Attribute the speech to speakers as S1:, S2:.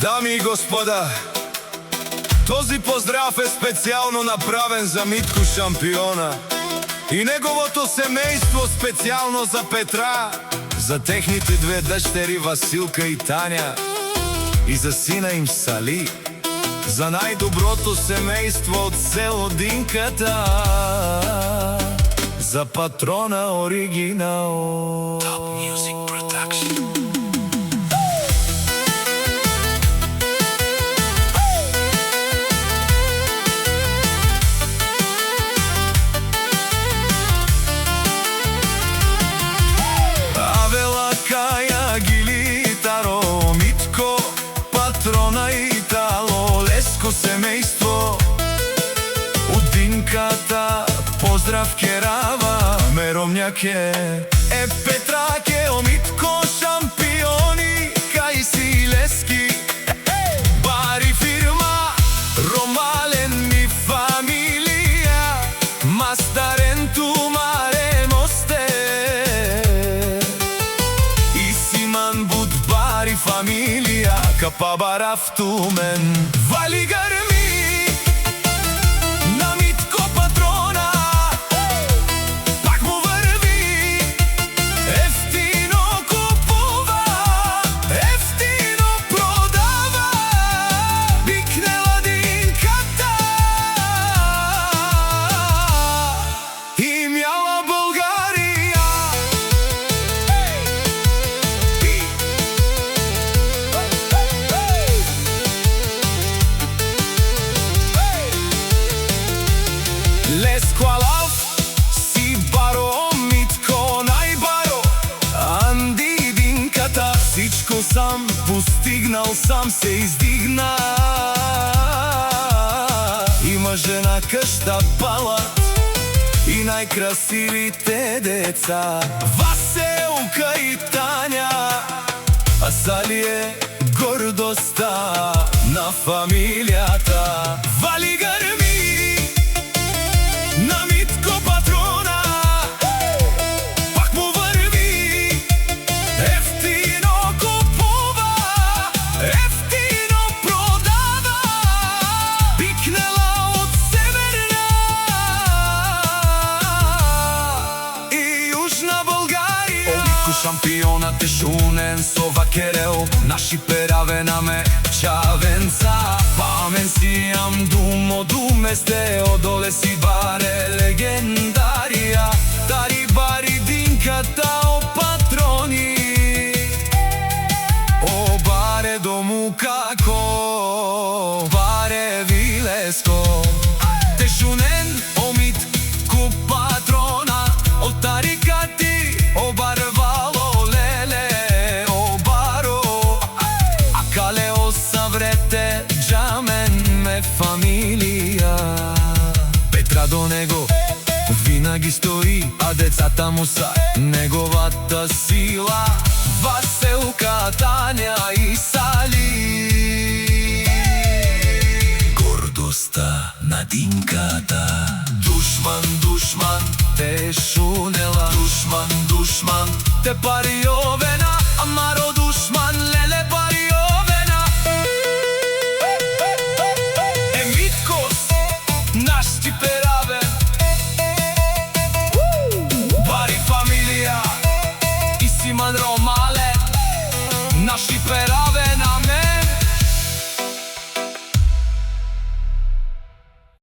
S1: Дами и господа, този поздрав е специјално направен за Митко Шампиона и неговото семејство, специјално за Петра, за техните две дъщери Василка и Таня и за сина им Сали, за најдоброто семејство од село Динката, за патрона оригинал. Top Music Production. Семејство од Динката, поздрав керава, меромњаке е Петраке, о Митко Шампиони, кај си Лески, бари фирма, Ромален ми фамилија, мастарен тумаре мосте, и Симан буд бари фамилија, капа барав тумен. Вали грми на Митко патрона, пак му върви, ефтино купува, ефтино продава, викнела Динката, имјала Българија. Лескуалав си баро, Митко најбаро, Анди Динката, всичко сам постигнал, сам се издигна. Има жена, къща, палат и најкрасивите деца, Василка и Таня, а Сали е гордоста на фамилијата. Вали грми на Митко патрона, пак му върви, ефтино купува, ефтино продава, викнела от Северна и Южна Българија. О, Митко Шампионът е шунен со вакерел, наши пераве наме чавенца, памен си ам думо думесте, одоле си баре легендарија, тари бари Динката, о патрони, о баре дому како, баре вилеско, те шунен, о Митко патрона, о тарикати, о барвало леле, о баро, а кале о саврете джамен ме фамилија. Петра до него винаги стои, а децата му са неговата сила, Василка, Таня и Сали. Гордоста на Динката. Душман, душман, те шунела, душман, душман, те пари овена, амаро душман, леле